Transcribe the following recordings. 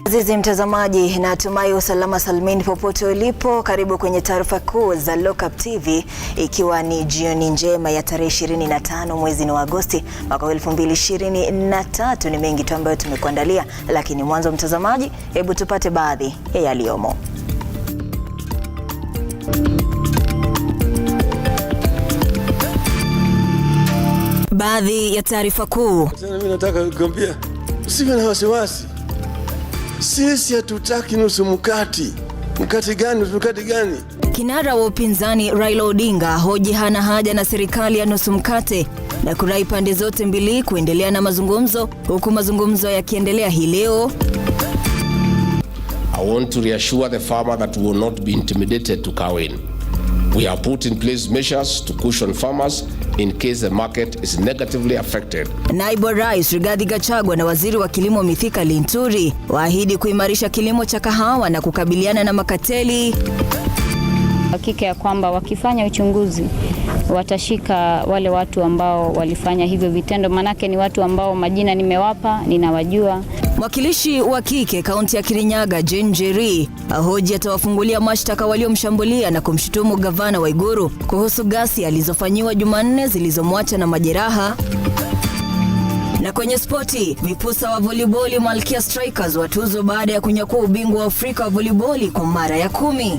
Azizi mtazamaji, natumai usalama salmini popote ulipo. Karibu kwenye taarifa kuu za Lookuptv, ikiwa ni jioni njema ya tarehe 25 mwezi wa Agosti mwaka 2023. Ni mengi tu ambayo tumekuandalia, lakini mwanzo mtazamaji, hebu tupate baadhi ya yaliyomo. Baadhi ya taarifa kuu. Mimi nataka kukuambia usiwe na wasiwasi. Sisi hatutaki nusu mkate. Mkate gani? Nusu mkate gani? Kinara wa upinzani Raila Odinga hoji hana haja na serikali ya nusu mkate na kurai pande zote mbili kuendelea na mazungumzo, huku mazungumzo yakiendelea hii leo. I want to reassure the farmer that we will not be intimidated to cow in. We have put in place measures to cushion farmers in case the market is negatively affected. Naibu Rais Rigathi Gachagua na Waziri wa Kilimo Mithika Linturi waahidi kuimarisha kilimo cha kahawa na kukabiliana na makateli. Hakika ya kwamba wakifanya uchunguzi watashika wale watu ambao walifanya hivyo vitendo, manake ni watu ambao majina nimewapa, ninawajua. Mwakilishi wa kike kaunti ya Kirinyaga Jane Njeri ahoji atawafungulia mashtaka waliomshambulia na kumshutumu gavana Waiguru kuhusu ghasia alizofanyiwa Jumanne zilizomwacha na majeraha. Na kwenye spoti, vipusa wa volleyball Malkia Strikers watuzwa baada ya kunyakua ubingwa wa Afrika wa volleyball kwa mara ya 10.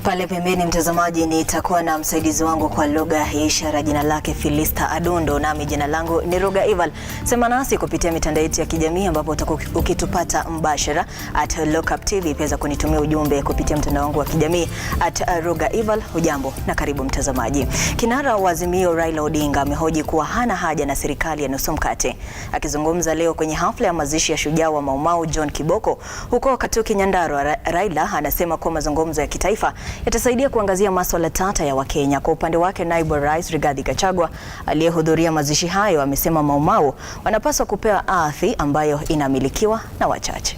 Pale pembeni mtazamaji, nitakuwa na msaidizi wangu kwa lugha ya ishara, jina lake Filista Adondo, nami jina langu ni Roga Ival. Sema nasi kupitia mitandao yetu ya kijamii ambapo utakuwa ukitupata mbashara @Lookuptv. Pia kunitumia ujumbe kupitia mtandao wangu wa kijamii @Roga Ival. Hujambo na karibu mtazamaji. Kinara wa azimio Raila Odinga amehoji kuwa hana haja na serikali ya nusu mkate. Akizungumza leo kwenye hafla ya mazishi ya shujaa wa Maumau John Kiboko huko Katuki Nyandarua, Raila anasema kuwa mazungumzo ya kitaifa yatasaidia kuangazia masuala tata ya Wakenya. Kwa upande wake, Naibu Rais Rigathi Gachagua aliyehudhuria mazishi hayo amesema Maumau wanapaswa kupewa ardhi ambayo inamilikiwa na wachache.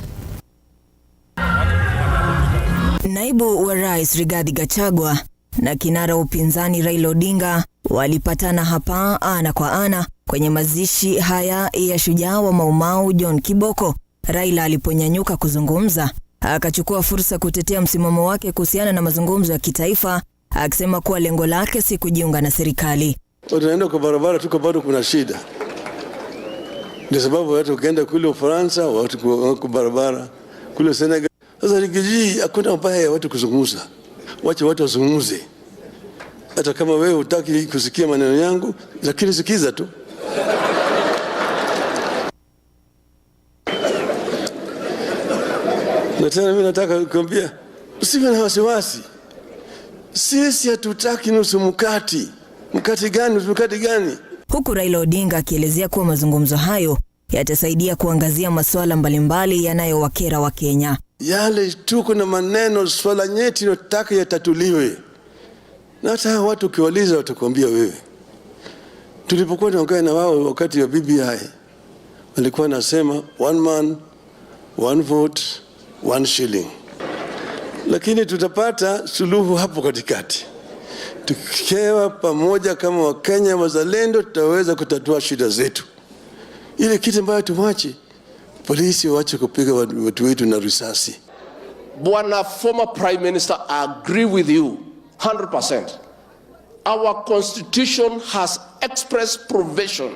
Naibu wa Rais Rigathi Gachagua na kinara wa upinzani Raila Odinga walipatana hapa ana kwa ana kwenye mazishi haya ya shujaa wa Maumau John Kiboko. Raila aliponyanyuka kuzungumza akachukua fursa kutetea msimamo wake kuhusiana na mazungumzo ya kitaifa, akisema kuwa lengo lake si kujiunga na serikali. Tunaenda kwa barabara, tuko bado kuna shida. Ndio sababu watu ukienda kule Ufaransa, watu kwa barabara, kule Senegal. Sasa nikiji hakuna mbaya ya watu kuzungumza. Wacha watu wazungumze. Hata kama wewe hutaki kusikia maneno yangu, lakini sikiza tu. Na tena mimi nataka kukuambia usiwe na wasiwasi. Sisi hatutaki nusu mkate. Mkate gani? Nusu mkate gani? Huku Raila Odinga akielezea kuwa mazungumzo hayo yatasaidia kuangazia masuala mbalimbali yanayowakera wa Kenya. Yale tuko na maneno swala nyeti tunataka yatatuliwe. Na hata watu ukiwauliza watakwambia wewe. Tulipokuwa tunaongea na wao wakati wa BBI, walikuwa nasema one man, one vote, 1 shilling. Lakini tutapata suluhu hapo katikati. Tukiwa pamoja kama Wakenya wazalendo, tutaweza kutatua shida zetu. Ile kitu ambayo tumwache polisi waache kupiga watu wetu na risasi. Bwana former Prime Minister, I agree with you 100%. Our constitution has express provision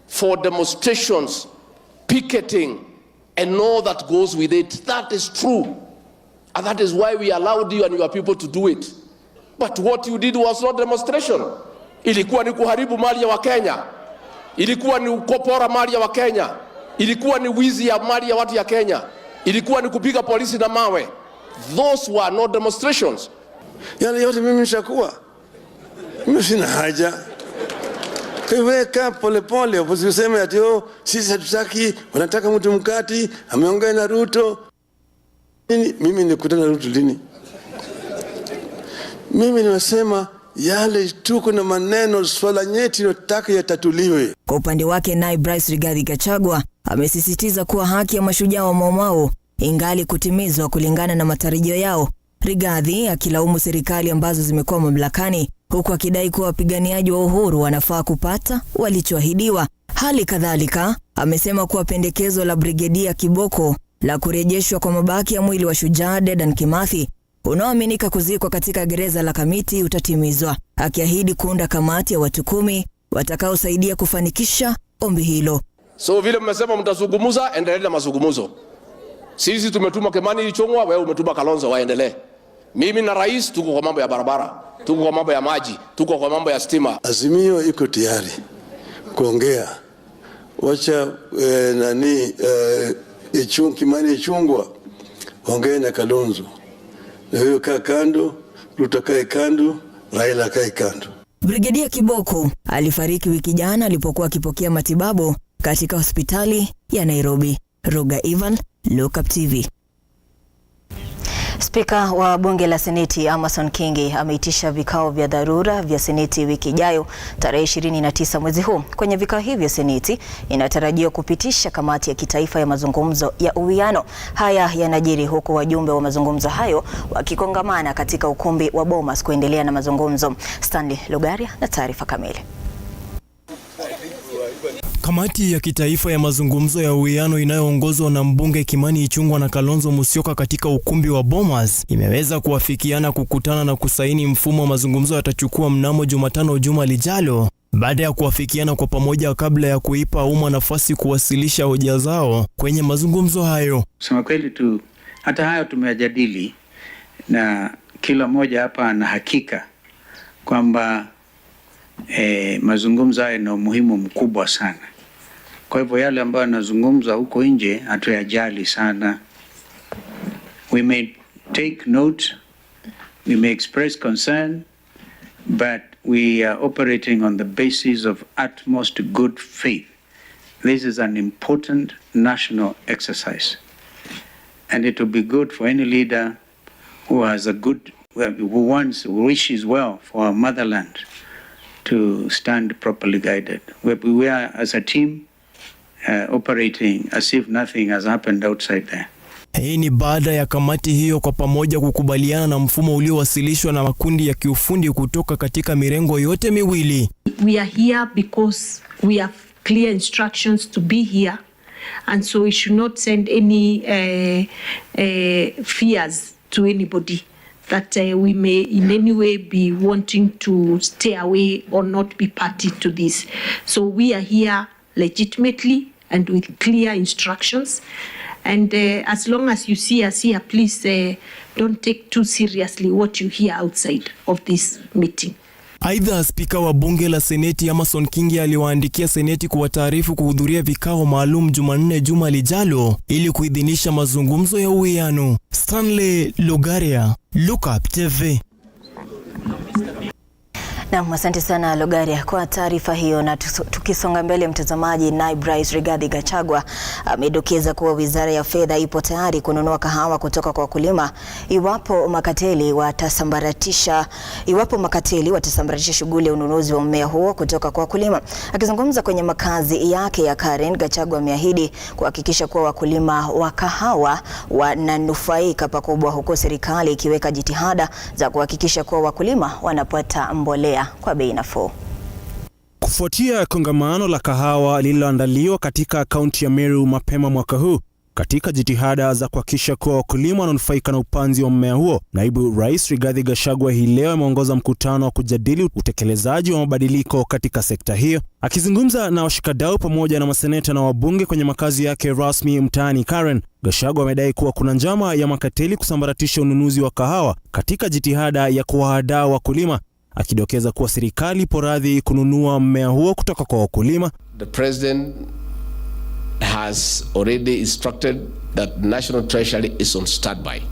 for demonstrations, picketing, and all that goes with it. That is true. And that is why we allowed you and your people to do it. But what you did was not demonstration. Ilikuwa ni kuharibu mali ya Wakenya. Ilikuwa ni kupora mali ya Wakenya. Ilikuwa ni wizi ya mali ya watu ya Kenya. Ilikuwa ni kupiga polisi na mawe. Those were not demonstrations. Yale yote mimi nishakuwa. Mimi sina haja. Kiweka pole usiseme ati sisi hatutaki, wanataka mtu mkati, ameongea na RUTO. Mimi nikutana na RUTO lini? Mimi nimesema yale tuko na maneno swala nyeti tunataka yatatuliwe. Kwa upande wake, Naibu Rais Rigathi Gachagua amesisitiza kuwa haki ya mashujaa wa Maumau ingali kutimizwa kulingana na matarajio yao. Rigathi akilaumu serikali ambazo zimekuwa mamlakani, huku akidai kuwa wapiganiaji wa uhuru wanafaa kupata walichoahidiwa. Hali kadhalika, amesema kuwa pendekezo la Brigedia Kiboko la kurejeshwa kwa mabaki ya mwili wa shujaa Dedan Kimathi unaoaminika kuzikwa katika gereza la Kamiti utatimizwa, akiahidi kuunda kamati ya watu 10 watakaosaidia kufanikisha ombi hilo. So vile mmesema mtazungumza, endelea na mazungumzo. Sisi tumetuma Kimani Ichung'wa, wewe umetuma Kalonzo, waendelee. Mimi na rais tuko kwa mambo ya barabara, tuko kwa mambo ya maji, tuko kwa mambo ya stima. Azimio iko tayari kuongea. Wacha Kimani Ichung'wa ongea na Kalonzo. Na huyo kaa kando, RUTO kae kando, Raila kae kando. Brigedia Kiboko alifariki wiki jana alipokuwa akipokea matibabu katika hospitali ya Nairobi. Roga Ivan, Lookuptv. Spika wa bunge la Seneti Amason Kingi ameitisha vikao vya dharura vya Seneti wiki ijayo tarehe 29 mwezi huu. Kwenye vikao hivyo Seneti inatarajiwa kupitisha kamati ya kitaifa ya mazungumzo ya uwiano. Haya yanajiri huku wajumbe wa mazungumzo hayo wakikongamana katika ukumbi wa Bomas kuendelea na mazungumzo. Stanley Lugaria na taarifa kamili. Kamati ya kitaifa ya mazungumzo ya uwiano inayoongozwa na mbunge Kimani Ichung'wa na Kalonzo Musyoka katika ukumbi wa Bomas imeweza kuafikiana kukutana na kusaini mfumo wa mazungumzo yatachukua mnamo Jumatano juma lijalo, baada ya kuafikiana kwa pamoja kabla ya kuipa umma nafasi kuwasilisha hoja zao kwenye mazungumzo hayo. Kusema kweli tu, hata hayo tumeyajadili na kila mmoja hapa ana hakika kwamba mazungumzo haya yana umuhimu mkubwa sana. Kwa hivyo yale ambayo yanazungumza huko nje hatuyajali sana. We may take note, we may express concern, but we are operating on the basis of utmost good faith. This is an important national exercise, and it will be good for any leader who has who wishes well for our motherland to stand properly guided. We are as a team operating as if nothing has happened outside there. Hii ni baada ya kamati hiyo kwa pamoja kukubaliana na mfumo uliowasilishwa na makundi ya kiufundi kutoka katika mirengo yote miwili. We are here because we have clear instructions to be here, and so we should not send any fears to anybody that we may in any way be wanting to stay away or not be party to this. So we are here legitimately and with clear instructions, and as long as you see us here, please don't take too seriously what you hear outside of this meeting. Aidha, spika wa bunge la Seneti Amason Kingi aliwaandikia Seneti kuwataarifu kuhudhuria vikao maalum Jumanne juma lijalo ili kuidhinisha mazungumzo ya uwiano. Stanley Lugaria, Lookuptv. Na asante sana Logaria kwa taarifa hiyo. Na tukisonga mbele mtazamaji, Naibu Rais Rigathi Gachagua amedokeza kuwa Wizara ya Fedha ipo tayari kununua kahawa kutoka kwa wakulima iwapo makateli watasambaratisha shughuli ya ununuzi wa mmea huo kutoka kwa wakulima. Akizungumza kwenye makazi yake ya Karen, Gachagua ameahidi kuhakikisha kuwa wakulima wa kahawa wananufaika pakubwa, huko serikali ikiweka jitihada za kuhakikisha kuwa wakulima wanapata mbolea kwa bei nafuu. Kufuatia kongamano la kahawa lililoandaliwa katika kaunti ya Meru mapema mwaka huu, katika jitihada za kuhakikisha kuwa wakulima wananufaika na upanzi wa mmea huo, Naibu Rais Rigathi Gachagua hii leo ameongoza mkutano wa kujadili utekelezaji wa mabadiliko katika sekta hiyo. Akizungumza na washikadau pamoja na maseneta na wabunge kwenye makazi yake rasmi mtaani Karen, Gachagua amedai kuwa kuna njama ya makateli kusambaratisha ununuzi wa kahawa katika jitihada ya kuwahadaa wakulima, akidokeza kuwa serikali ipo radhi kununua mmea huo kutoka kwa wakulima. The president has already instructed that National Treasury is on standby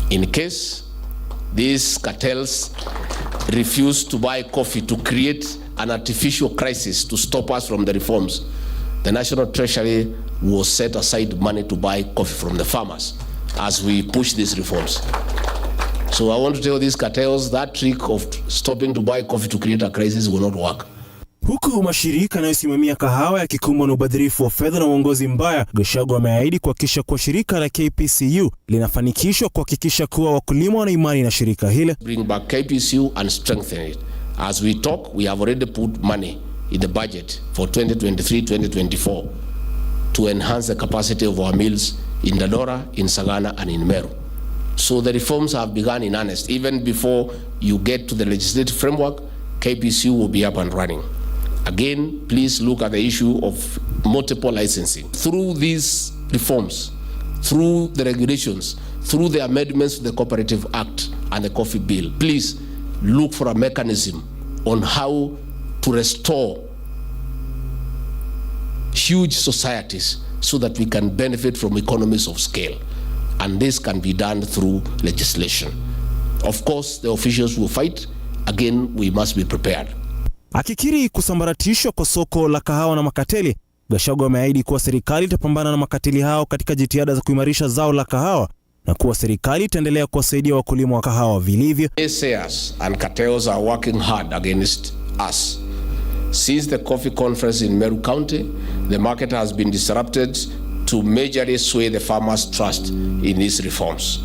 in case these cartels refuse to buy coffee to create an artificial crisis to stop us from the reforms. The National Treasury will set aside money to buy coffee from the farmers as we push these reforms. So I want to tell these cartels that trick of stopping to buy coffee to create a crisis will not work. Huku mashirika yanayosimamia kahawa yakikumbwa na ubadhirifu wa fedha na uongozi mbaya, Gachagua ameahidi kuhakikisha kuwa shirika la KPCU linafanikishwa kuhakikisha kuwa wakulima wana imani na shirika hilo. Bring back KPCU and strengthen it. As we talk, we have already put money in the budget for 2023-2024 to enhance the capacity of our mills in Dandora, in Sagana, and in Meru. So the reforms have begun in earnest. Even before you get to the legislative framework, KPCU will be up and running. Again, please look at the issue of multiple licensing. Through these reforms, through the regulations, through the amendments to the Cooperative Act and the Coffee Bill, please look for a mechanism on how to restore huge societies so that we can benefit from economies of scale. And this can be done through legislation. Of course, the officials will fight. Again, we must be prepared. Akikiri kusambaratishwa kwa soko la kahawa na makateli, Gachagua ameahidi kuwa serikali itapambana na makateli hao katika jitihada za kuimarisha zao la kahawa na kuwa serikali itaendelea kuwasaidia wakulima wa kahawa vilivyo. Naysayers and cartels are working hard against us. Since the coffee conference in Meru County, the market has been disrupted to majorly sway the farmers' trust in these reforms.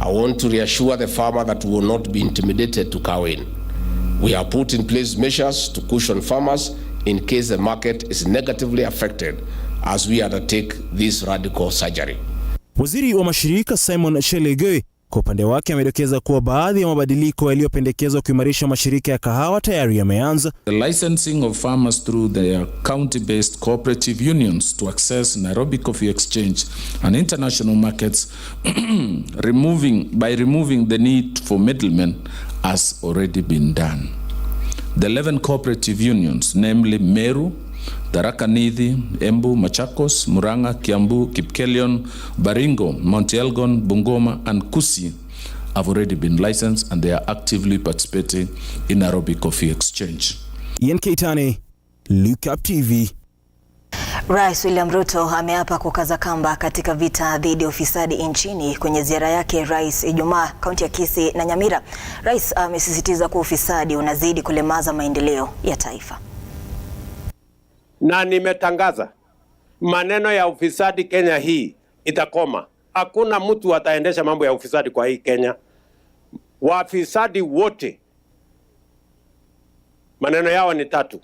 I want to reassure the farmer that we will not be intimidated to cow in. We have put in place measures to cushion farmers in case the market is negatively affected as we undertake this radical surgery. Waziri wa mashirika Simon Chelugui kwa upande wake amedokeza kuwa baadhi ya mabadiliko yaliyopendekezwa kuimarisha mashirika ya kahawa tayari yameanza. The licensing of farmers through their county-based cooperative unions to access Nairobi Coffee Exchange and international markets by removing the need for middlemen has already been done. The 11 cooperative unions, namely Meru, Tharaka Nithi, Embu, Machakos, Murang'a, Kiambu, Kipkelion, Baringo, Mount Elgon, Bungoma, and Kusi have already been licensed and they are actively participating in Nairobi Coffee Exchange. Ian Keitani, Lookuptv. Rais William RUTO ameapa kukaza kamba katika vita dhidi ya ufisadi nchini kwenye ziara yake Rais Ijumaa kaunti ya Kisii na Nyamira. Rais amesisitiza kuwa ufisadi unazidi kulemaza maendeleo ya taifa. Na nimetangaza maneno ya ufisadi Kenya hii itakoma. Hakuna mtu ataendesha mambo ya ufisadi kwa hii Kenya. Wafisadi wote maneno yao ni tatu.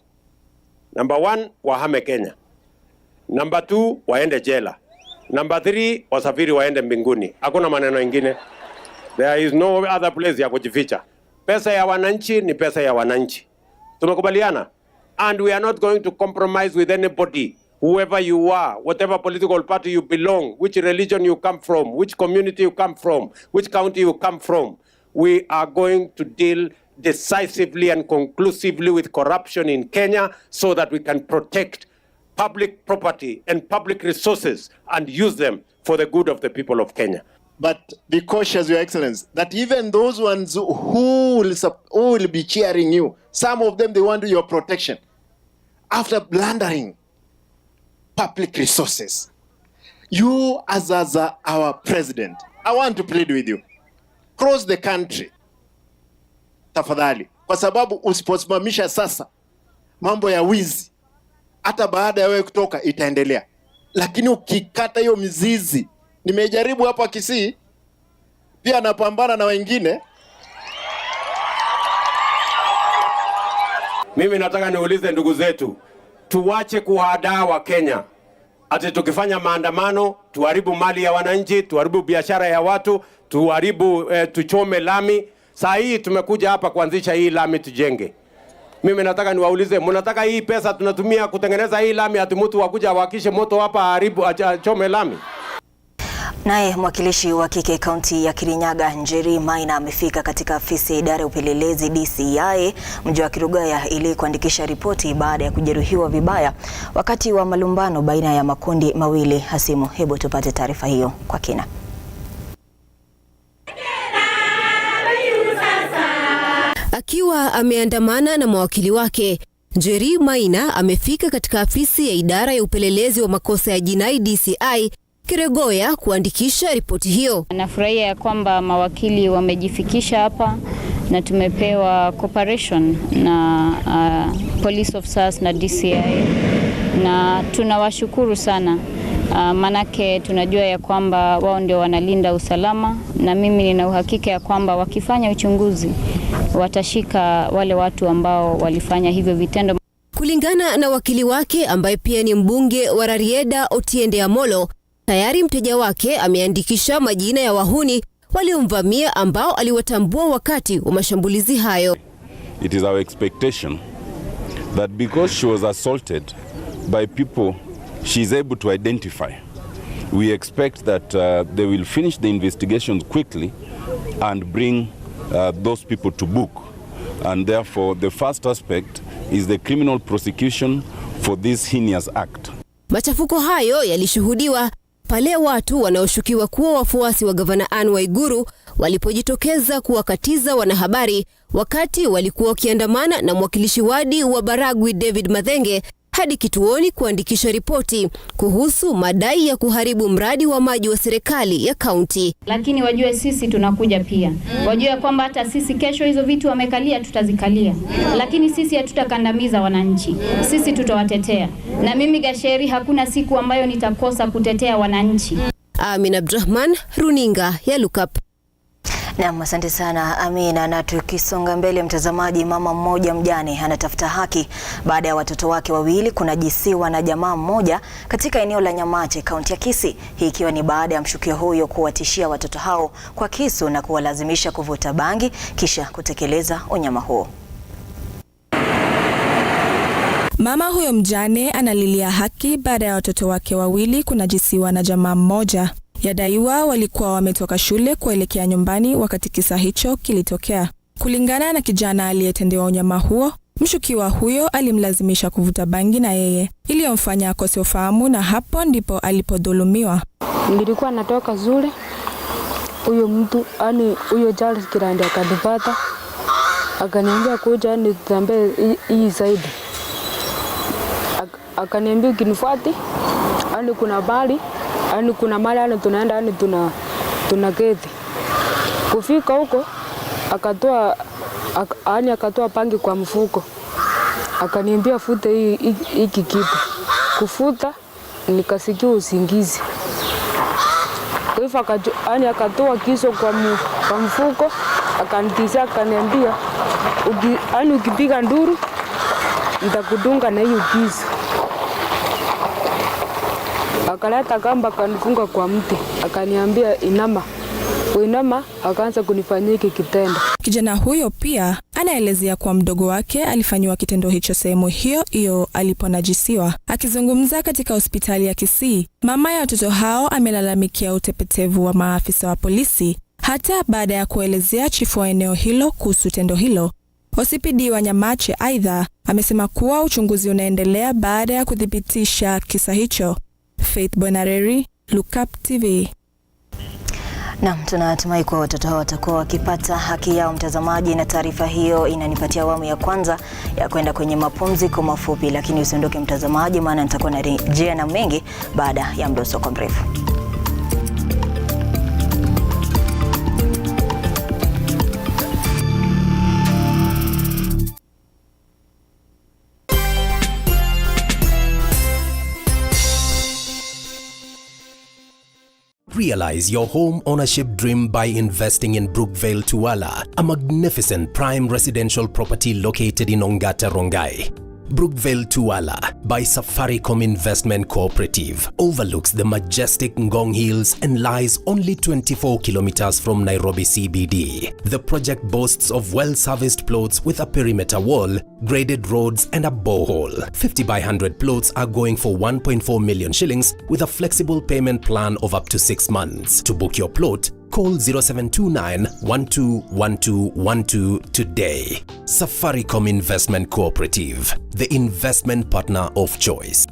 Number 1, wahame Kenya. Number 2, waende jela. Number 3, wasafiri waende mbinguni. Hakuna maneno mengine. There is no other place ya kujificha. Pesa ya wananchi ni pesa ya wananchi. Tumekubaliana? And we are not going to compromise with anybody, whoever you are, whatever political party you belong, which religion you come from, which community you come from, which county you come from. We are going to deal decisively and conclusively with corruption in Kenya so that we can protect public property and public resources and use them for the good of the people of Kenya. But be cautious, Your Excellency, that even those ones who will be cheering you, some of them, they want your protection. After plundering public resources, you as our president, I want to plead with you. Cross the country. Tafadhali. Kwa sababu usiposimamisha sasa mambo ya wizi, hata baada ya wewe kutoka itaendelea. Lakini ukikata hiyo mizizi, nimejaribu hapa Kisii, pia napambana na wengine. Mimi nataka niulize ndugu zetu, tuwache kuhadaa wa Kenya. Ati tukifanya maandamano, tuharibu mali ya wananchi, tuharibu biashara ya watu, tuchome lami. Saa hii tumekuja hapa kuanzisha hii lami tujenge. Mimi nataka niwaulize, mnataka hii pesa tunatumia kutengeneza hii lami ati mtu wakuja wakishe moto hapa haribu achome lami? Naye mwakilishi wa kike kaunti ya Kirinyaga Njeri Maina amefika katika afisi ya idara ya upelelezi DCI mji wa Kirugaya ili kuandikisha ripoti baada ya kujeruhiwa vibaya wakati wa malumbano baina ya makundi mawili hasimu. Hebu tupate taarifa hiyo kwa kina. Akiwa ameandamana na mawakili wake, Njeri Maina amefika katika afisi ya idara ya upelelezi wa makosa ya jinai DCI Kirugaya kuandikisha ripoti hiyo. Nafurahia ya kwamba mawakili wamejifikisha hapa na tumepewa cooperation na police officers na DCI na tunawashukuru sana. Manake tunajua ya kwamba wao ndio wanalinda usalama na mimi nina uhakika ya kwamba wakifanya uchunguzi watashika wale watu ambao walifanya hivyo vitendo. Kulingana na wakili wake ambaye pia ni mbunge wa Raila Odinga Apinga, tayari mteja wake ameandikisha majina ya wahuni waliomvamia ambao aliwatambua wakati wa mashambulizi hayo. It is our expectation that because she was assaulted by people she is able to identify, we expect that they will finish the investigations quickly and bring those people to book. And therefore the first aspect is the criminal prosecution for this heinous act. Machafuko hayo yalishuhudiwa pale watu wanaoshukiwa kuwa wafuasi wa gavana Anne Waiguru walipojitokeza kuwakatiza wanahabari wakati walikuwa wakiandamana na mwakilishi wadi wa Baragwi David Mathenge hadi kituoni kuandikisha ripoti kuhusu madai ya kuharibu mradi wa maji wa serikali ya kaunti. Lakini wajue sisi tunakuja pia. Wajue kwamba hata sisi kesho hizo vitu wamekalia tutazikalia. Lakini sisi hatutakandamiza wananchi. Sisi tutawatetea. Na mimi Gasheri hakuna siku ambayo nitakosa kutetea wananchi. Amina Abdurrahman, runinga ya Lookuptv. Naam, asante sana Amina. Na tukisonga mbele, mtazamaji, mama mmoja mjane anatafuta haki baada ya watoto wake wawili kunajisiwa na jamaa mmoja katika eneo la Nyamache, kaunti ya Kisii. Hii ikiwa ni baada ya mshukiwa huyo kuwatishia watoto hao kwa kisu na kuwalazimisha kuvuta bangi kisha kutekeleza unyama huo. Mama huyo mjane analilia haki baada ya watoto wake wawili kunajisiwa na jamaa mmoja. Yadaiwa walikuwa wametoka shule kuelekea nyumbani wakati kisa hicho kilitokea. Kulingana na kijana aliyetendewa unyama huo, mshukiwa huyo alimlazimisha kuvuta bangi na yeye, iliyomfanya akose ufahamu, na hapo ndipo alipodhulumiwa. Nilikuwa natoka shule, huyo Charles Kirandi akanipata, akaniambia kuja nitembee hii zaidi. Akaniambia ukinifuati, kuna bali, kuna mali tunaenda, tunaketi. Kufika huko akatoa pangi kwa mfuko. Akaniambia fute hiki kitu. Kufuta nikasikia usingizi. Kwa hivyo akatoa kisu kwa mfuko, akanitishia, akaniambia ukipiga nduru nitakudunga na hiyo kisu. Akaleta kamba akanifunga kwa mti, akaniambia inama. Uinama, akaanza kunifanyia hiki kitendo. Kijana huyo pia anaelezea kwa mdogo wake alifanywa kitendo hicho sehemu hiyo aliponajisiwa. Akizungumza katika hospitali ya Kisii, mama ya watoto hao amelalamikia utepetevu wa maafisa wa polisi hata baada ya kuelezea chifu wa eneo hilo kuhusu tendo hilo. OCPD wa Nyamache aidha amesema kuwa uchunguzi unaendelea baada ya kuthibitisha kisa hicho. Faith Bonareri, Lookuptv. Naam, tunatumai kwa watoto hao watakuwa wakipata haki yao, mtazamaji, na taarifa hiyo inanipatia awamu ya kwanza ya kwenda kwenye mapumziko mafupi, lakini usiondoke mtazamaji, maana nitakuwa narejea na mengi baada ya mdosoko mrefu. Realize your home ownership dream by investing in Brookvale Tuala, a magnificent prime residential property located in Ongata Rongai. Brookvale Tuala by Safaricom Investment Cooperative overlooks the majestic Ngong Hills and lies only 24 kilometers from Nairobi CBD. The project boasts of well-serviced plots with a perimeter wall, graded roads and a borehole. 50 by 100 plots are going for 1.4 million shillings with a flexible payment plan of up to 6 months. To book your plot, call 0729 121212 today. Safaricom Investment Cooperative, the investment partner of choice.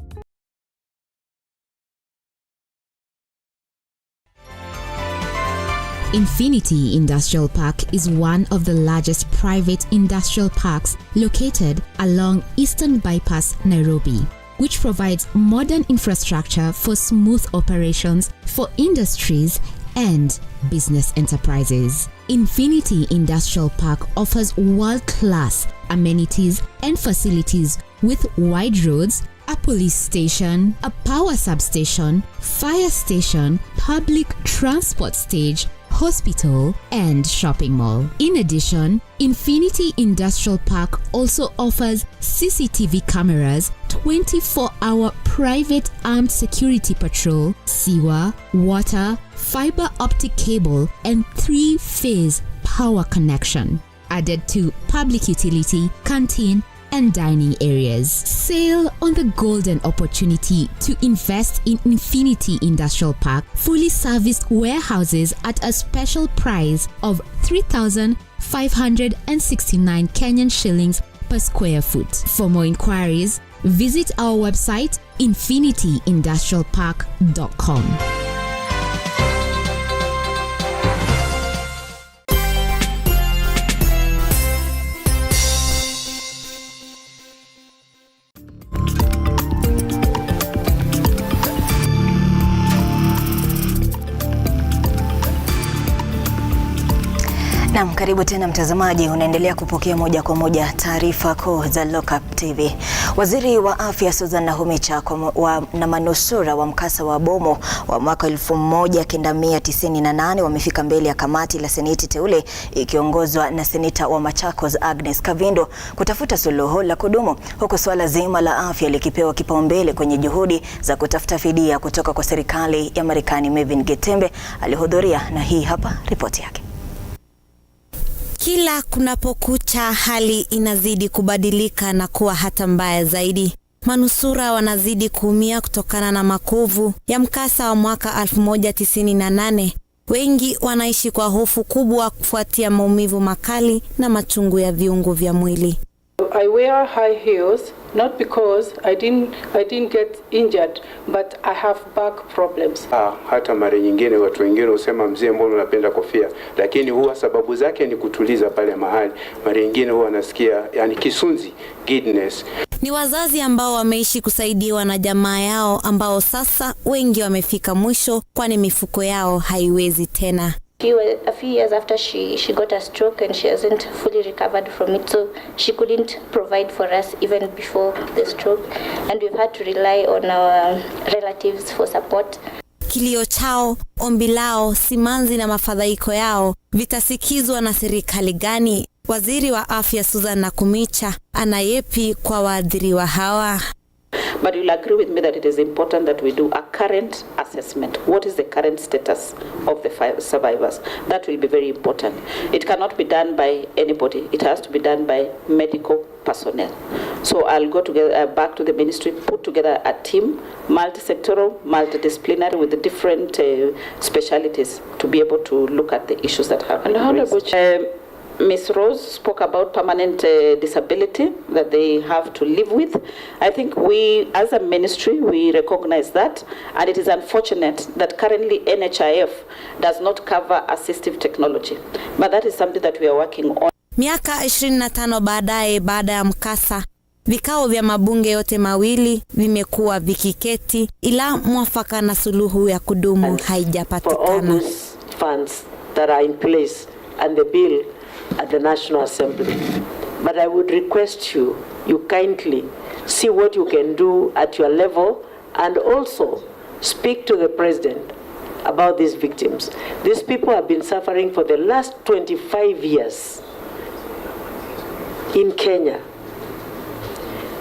Infinity Industrial Park is one of the largest private industrial parks located along Eastern Bypass, Nairobi, which provides modern infrastructure for smooth operations for industries and business enterprises. Infinity Industrial Park offers world-class amenities and facilities with wide roads, a police station, a power substation, fire station, public transport stage, hospital, and shopping mall. In addition, Infinity Industrial Park also offers CCTV cameras, 24-hour private armed security patrol, sewer, water, fiber optic cable, and 3-phase power connection, added to public utility, canteen, and dining areas. Sail on the golden opportunity to invest in Infinity Industrial Park, fully serviced warehouses at a special price of 3,569 Kenyan shillings per square foot. For more inquiries, visit our website infinityindustrialpark.com. Naam, karibu tena mtazamaji, unaendelea kupokea moja kwa moja taarifa kuu za Lookuptv. Waziri wa Afya Susan Nakhumicha na manusura wa mkasa wa bomu wa mwaka 1998 wamefika mbele ya kamati la Seneti teule ikiongozwa na Seneta wa Machakos Agnes Kavindo kutafuta suluhu la kudumu, huku swala zima la afya likipewa kipaumbele kwenye juhudi za kutafuta fidia kutoka kwa serikali ya Marekani. Mevin Getembe alihudhuria na hii hapa ripoti yake. Kila kunapokucha hali inazidi kubadilika na kuwa hata mbaya zaidi. Manusura wanazidi kuumia kutokana na makovu ya mkasa wa mwaka 1998. Wengi wanaishi kwa hofu kubwa kufuatia maumivu makali na machungu ya viungo vya mwili. I wear high heels not because I didn't get injured, but I have back problems. Hata mara nyingine watu wengine husema mzee, mbona unapenda kofia? Lakini huwa sababu zake ni kutuliza pale mahali. Mara nyingine huwa nasikia yani kisunzi, giddiness. Ni wazazi ambao wameishi kusaidiwa na jamaa yao ambao sasa wengi wamefika mwisho kwani mifuko yao haiwezi tena. A few years after she got a stroke and she hasn't fully recovered from it, so she couldn't provide for us even before the stroke, and we've had to rely on our relatives for support. Kilio chao, ombi lao, simanzi na mafadhaiko yao vitasikizwa na serikali gani? Waziri wa Afya Susan Nakhumicha anayepi kwa waadhiriwa hawa? But you'll agree with me that it is important that we do a current assessment. What is the current status of the survivors? That will be very important. It cannot be done by anybody. It has to be done by medical personnel. So I'll go together, back to the ministry, put together a team, multi-sectoral, multidisciplinary, with the different specialities to be able to look at the issues that have been raised. Ms. Rose spoke about permanent disability that they have to live with. I think we, as a ministry, we recognize that, and it is unfortunate that currently NHIF does not cover assistive technology. But that is something that we are working on. Miaka 25 baadaye baada ya mkasa, vikao vya mabunge yote mawili vimekuwa vikiketi, ila mwafaka na suluhu ya kudumu haijapatikana. For all those funds that are in place and the bill at the National Assembly. But I would request you kindly see what you can do at your level and also speak to the President about these victims. These people have been suffering for the last 25 years in Kenya.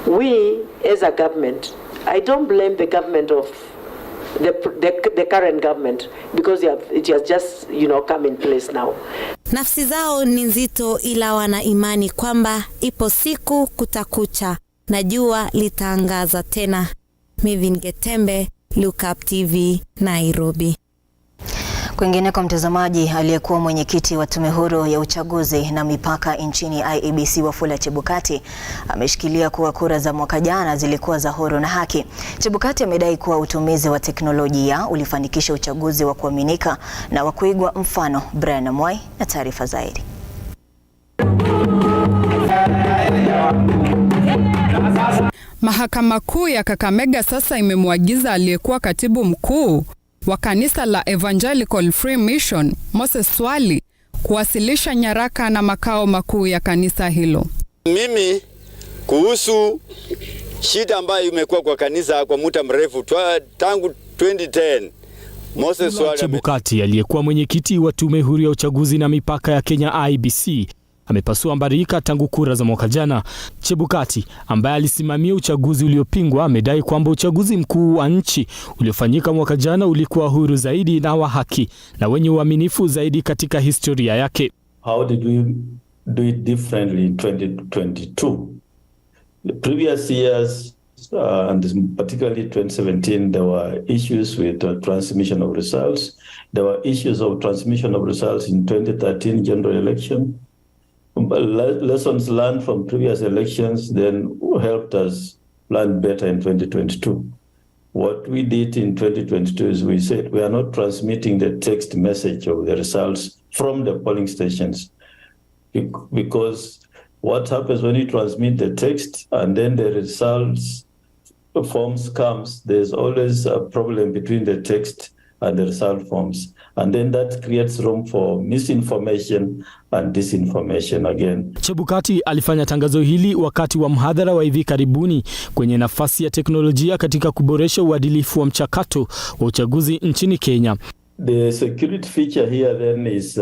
We, as a government, I don't blame the government of the current government because it has just, come in place now. Nafsi zao ni nzito ila wana imani kwamba ipo siku kutakucha na jua litaangaza tena. Mevin Getembe, Lookuptv, Nairobi. Kwingine kwa mtazamaji, aliyekuwa mwenyekiti wa tume huru ya uchaguzi na mipaka nchini IEBC Wafula Chebukati ameshikilia kuwa kura za mwaka jana zilikuwa za huru na haki. Chebukati amedai kuwa utumizi wa teknolojia ulifanikisha uchaguzi wa kuaminika na wa kuigwa mfano. Brian Mwai na taarifa zaidi. Mahakama Kuu ya Kakamega sasa imemwagiza aliyekuwa katibu mkuu wa kanisa la Evangelical Free Mission Moses Swali kuwasilisha nyaraka na makao makuu ya kanisa hilo. Mimi kuhusu shida ambayo imekuwa kwa kanisa kwa muda mrefu tangu 2010 Moses Swali Chebukati aliyekuwa mwenyekiti wa tume huru ya uchaguzi na mipaka ya Kenya IEBC amepasua mbarika tangu kura za mwaka jana. Chebukati ambaye alisimamia uchaguzi uliopingwa amedai kwamba uchaguzi mkuu wa nchi uliofanyika mwaka jana ulikuwa huru zaidi na wa haki na wenye uaminifu zaidi katika historia yake. How did we do it differently in 2022? The previous years, and particularly 2017, there were issues with transmission of results. There were issues of transmission of results in 2013 general election. But lessons learned from previous elections then helped us plan better in 2022. What we did in 2022 is we said we are not transmitting the text message of the results from the polling stations, because what happens when you transmit the text and then the results forms comes, there's always a problem between the text and the result forms, and then that creates room for misinformation and disinformation again. Chebukati alifanya tangazo hili wakati wa mhadhara wa hivi karibuni kwenye nafasi ya teknolojia katika kuboresha uadilifu wa mchakato wa uchaguzi nchini Kenya. The security feature here then is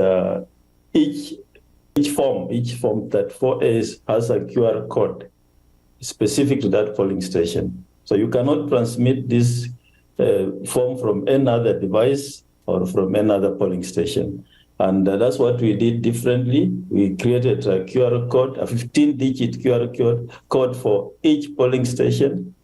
each form that 4As has a QR code specific to that polling station. So you cannot transmit this form from any other device or from any other polling station. And that's what we did differently. We created a QR code, a 15-digit QR code for each polling station.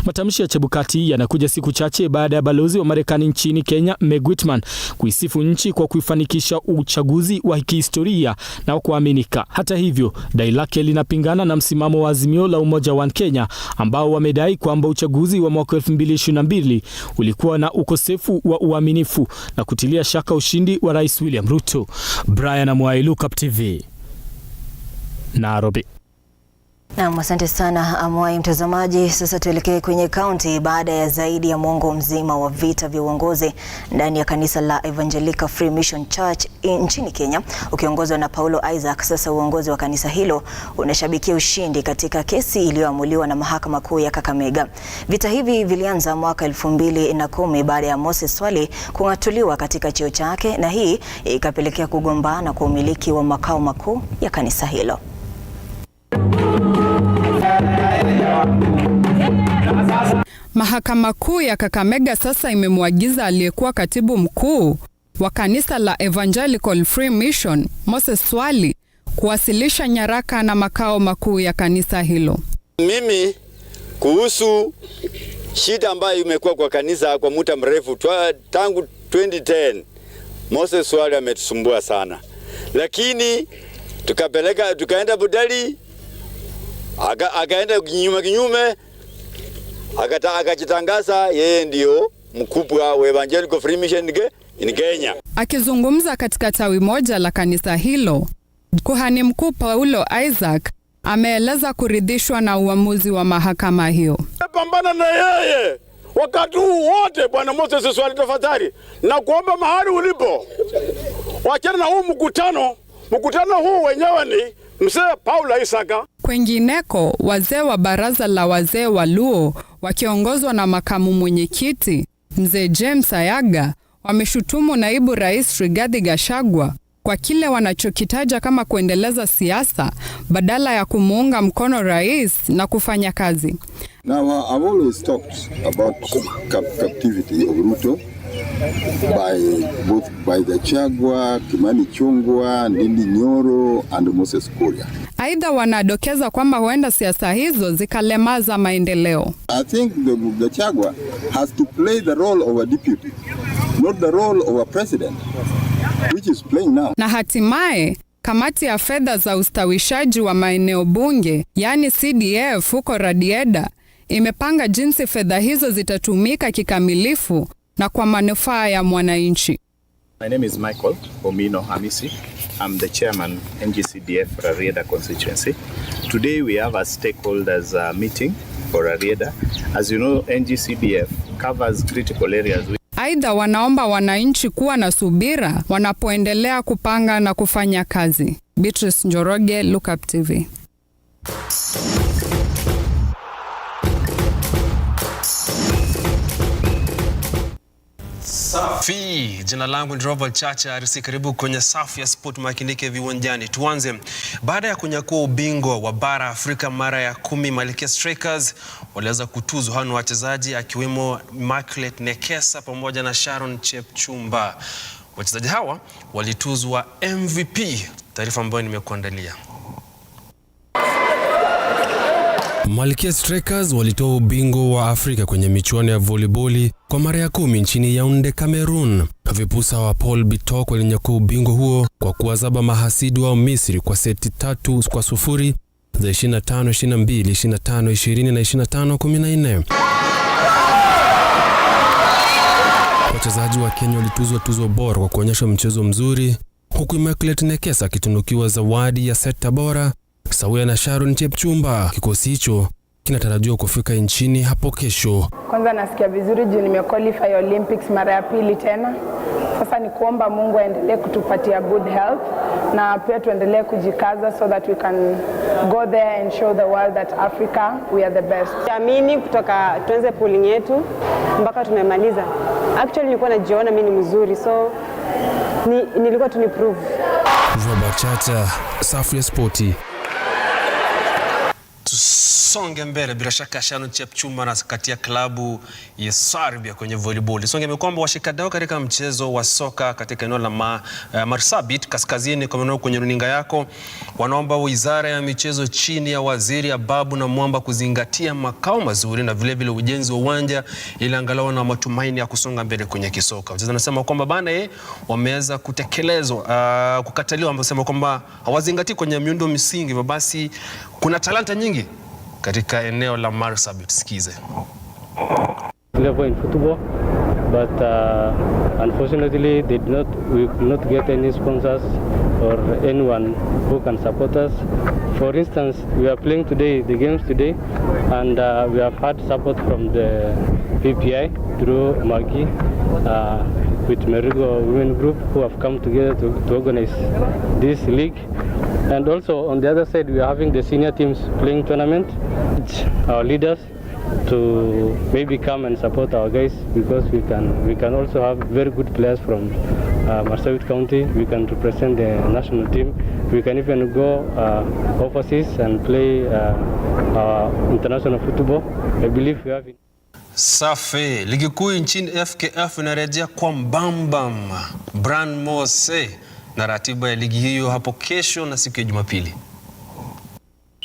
Matamshi ya Chebukati yanakuja siku chache baada ya balozi wa Marekani nchini Kenya, Meg Whitman, kuisifu nchi kwa kuifanikisha uchaguzi wa kihistoria na kuaminika. Hata hivyo, dai lake linapingana na msimamo wa azimio la Umoja wa Kenya ambao wamedai kwamba uchaguzi wa mwaka 2022 ulikuwa na ukosefu wa uaminifu na kutilia shaka ushindi wa Rais William Ruto. Brian Amwai, Lookuptv, Nairobi. Na asante sana Amwai. Mtazamaji, sasa tuelekee kwenye kaunti. Baada ya zaidi ya mwongo mzima wa vita vya uongozi ndani ya kanisa la Evangelical Free Mission Church nchini Kenya ukiongozwa na Paulo Isaac, sasa uongozi wa kanisa hilo unashabikia ushindi katika kesi iliyoamuliwa na mahakama kuu ya Kakamega. Vita hivi vilianza mwaka 2010 baada ya Moses Swali kung'atuliwa katika cheo chake, na hii ikapelekea kugombana kwa umiliki wa makao makuu ya kanisa hilo. Mahakama kuu ya Kakamega sasa imemwagiza aliyekuwa katibu mkuu wa kanisa la Evangelical Free Mission, Moses Swali, kuwasilisha nyaraka na makao makuu ya kanisa hilo. Mimi kuhusu shida ambayo imekuwa kwa kanisa kwa muda mrefu tangu 2010, Moses Swali ametusumbua sana. Lakini tukaenda Budali, akaenda kinyume, akajitangaza yeye ndio mkubwa wa Evangelical Free Mission in Kenya. Akizungumza katika tawi moja la kanisa hilo, kuhani mkuu Paulo Isaac ameeleza kuridhishwa na uamuzi wa mahakama hiyo. Pambana na yeye wakati huu wote, Bwana Moses Swali, tafadhali na kuomba mahali ulipo, wachana na huu mkutano huu wenyewe ni mzee Paulo Isaac. Kwengineko, wazee wa baraza la wazee wa Luo wakiongozwa na makamu mwenyekiti mzee James Ayaga wameshutumu naibu rais Rigathi Gachagua kwa kile wanachokitaja kama kuendeleza siasa badala ya kumuunga mkono rais na kufanya kazi. Now, I've always talked about captivity of RUTO by the Chagwa, Kimani Chungwa, Ndindi Nyoro and Moses Kuria. Aidha, wanadokeza kwamba huenda siasa hizo zikalemaza maendeleo. I think the Chagwa has to play the role of a deputy, not the role of a president, which is playing now. Na hatimaye, kamati ya fedha za ustawishaji wa maeneo bunge, yani CDF huko Radieda, imepanga jinsi fedha hizo zitatumika kikamilifu na kwa manufaa ya mwananchi. My name is Michael Omino Hamisi. I'm the chairman NGCDF Rarieda constituency. Today we have a stakeholders meeting for Rarieda. As you know, NGCDF covers critical areas. Aidha, wanaomba wananchi kuwa na subira wanapoendelea kupanga na kufanya kazi. Beatrice Njoroge, Lookuptv. Safi. Jina langu ni Robert Chacha, RC, karibu kwenye safu ya sport makinike viwanjani. Tuanze. Baada ya kunyakua ubingwa wa bara Afrika mara ya 10, Malkia Strikers waliweza kutuzwa hao wachezaji akiwemo Immaculate Nekesa pamoja na Sharon Chepchumba. Wachezaji hawa walituzwa MVP, taarifa ambayo nimekuandalia. Malkia Strikers walitoa ubingwa wa Afrika kwenye michuano ya volleyball kwa mara ya 10 nchini Yaounde, Cameroon. Vipusa wa Paul Bitok walinyakua ubingwa huo kwa kuwazaba mahasidi wa Misri kwa seti 3-0 za 25-22, 25-20 na 25-14. Wachezaji wa Kenya walituzwa tuzo bora kwa kuonyesha mchezo mzuri, huku Immaculate Nekesa akitunukiwa zawadi ya seta bora sawia na Sharon Chepchumba. Kikosi hicho kinatarajiwa kufika nchini hapo kesho. Kwanza nasikia vizuri juu nimequalify Olympics mara ya pili tena. Sasa ni kuomba Mungu aendelee kutupatia good health na pia tuendelee kujikaza so that we can go there and show the world that Africa we are the best. Amini kutoka tuanze pooling yetu mpaka tumemaliza. Actually nilikuwa najiona mimi ni mzuri, so nilikuwa tu ni prove. Robert Chacha, safu ya sporti. Songe mbele, bila shaka Sharon Chepchumba na katia klabu ya Serbia kwenye volleyball. Songe kwamba washikadau katika mchezo wa soka katika eneo la Marsabit kaskazini kwenye runinga yako wanaomba Wizara ya Michezo chini ya Waziri Ababu na Mwamba kuzingatia makao mazuri na vile vile ujenzi wa uwanja ili angalau na matumaini ya kusonga mbele kwenye kisoka. Wachezaji wanasema kwamba bana wameweza kutekelezwa kukataliwa, wanasema kwamba hawazingatii kwenye miundo misingi, hivyo basi kuna talanta nyingi katika eneo la Marsabit. Sikize. Level in football, but unfortunately we could not get any sponsors or anyone who can support us. For instance, we are playing today the games today, and we have had support from the PPI through Magi with Merigo Women Group, who have come together to organize this league. And also on the other side, we are having the senior teams playing tournament. Our leaders to maybe come and support our guys, because we can also have very good players from Marsabit County. We can represent the national team. We can even go overseas and play international football. I believe we have it. Safi, ligi kuu nchini FKF inarejea kwa mbambam. Brian Mose na ratiba ya ligi hiyo hapo kesho na siku ya Jumapili.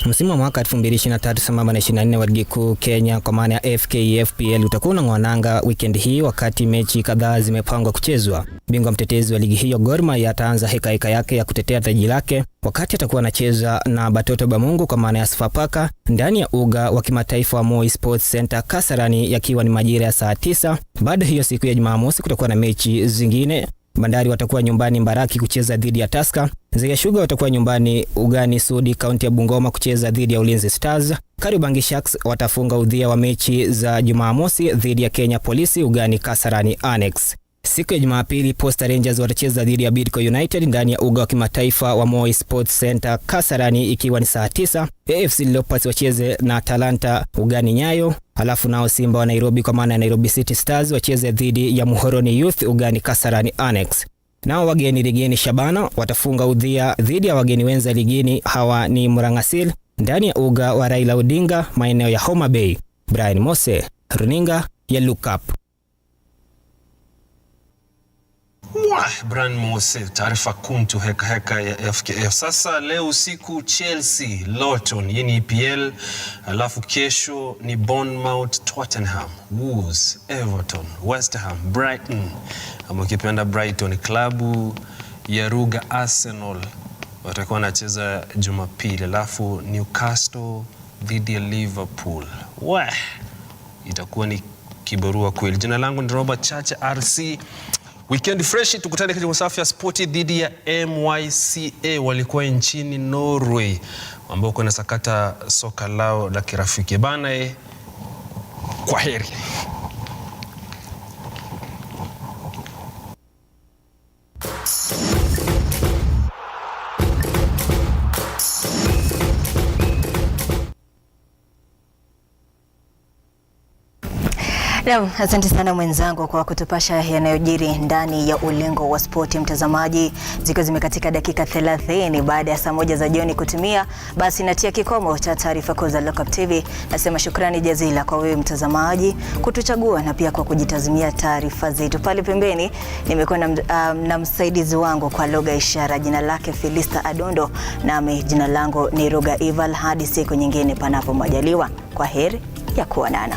Msimu wa mwaka 2023-24 wa ligi kuu Kenya kwa maana ya FKFPL utakuwa unang'wananga weekend hii, wakati mechi kadhaa zimepangwa kuchezwa. Bingwa mtetezi wa ligi hiyo Gor Mahia ataanza heka yake ya kutetea taji lake, wakati atakuwa anacheza na Batoto ba Mungu kwa maana ya Sofapaka ndani ya uga wa kimataifa wa Moi Sports Center Kasarani, yakiwa ni majira ya saa 9. Baada hiyo siku ya Jumamosi kutakuwa na mechi zingine. Bandari watakuwa nyumbani Mbaraki kucheza dhidi ya Tusker. Nzega Sugar watakuwa nyumbani ugani Sudi kaunti ya Bungoma kucheza dhidi ya Ulinzi Stars. Kariobangi Sharks watafunga udhia wa mechi za Jumamosi dhidi ya Kenya Police ugani Kasarani Annex. Siku ya Jumapili Posta Rangers watacheza dhidi ya Bidco United ndani ya uga wa kimataifa wa Moi Sports Center Kasarani ikiwa ni saa 9. AFC Leopards wacheze na Talanta ugani Nyayo. Halafu nao Simba wa Nairobi kwa maana ya Nairobi City Stars wacheze dhidi ya Muhoroni Youth ugani Kasarani Annex. Nao wageni ligeni Shabana watafunga udhia dhidi ya wageni wenza ligini, hawa ni Murangasil ndani ya uga wa Raila Odinga maeneo ya Homa Bay. Brian Mose, runinga ya Lookuptv. Brian Mose, taarifa kuntu heka ya FKF. Sasa leo usiku Chelsea, Luton, hii ni EPL, alafu kesho ni Bournemouth, Tottenham, Wolves, Everton, West Ham, Brighton, ama ukipenda Brighton, klabu ya Ruga Arsenal watakuwa wanacheza Jumapili, alafu Newcastle dhidi ya Liverpool. Itakuwa ni kibarua kweli. Jina langu ni Robert Chacha, RC. Weekend fresh, tukutane katika safu ya sporti dhidi ya MYCA walikuwa nchini Norway, ambao kuna sakata soka lao la kirafiki bana. Kwa heri. Naam, asante sana mwenzangu kwa kutupasha yanayojiri ndani ya ulingo wa spoti. Mtazamaji, zikiwa zimekatika dakika 30 baada ya saa 1 za jioni kutimia, basi natia kikomo cha taarifa kuu za Lookuptv. Nasema shukrani jazila kwa wewe mtazamaji kutuchagua na pia kwa kujitazamia taarifa zetu. Pale pembeni nimekuwa na msaidizi wangu kwa lugha ishara, jina lake Felista Adondo, nami jina langu ni Roga Ival. Hadi siku nyingine panapo majaliwa. Kwa heri ya kuonana.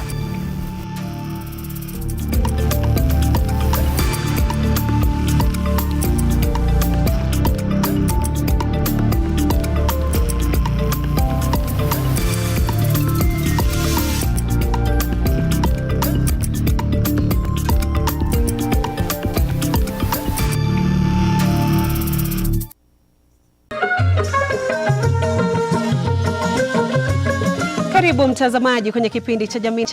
Karibu mtazamaji kwenye kipindi cha jamii.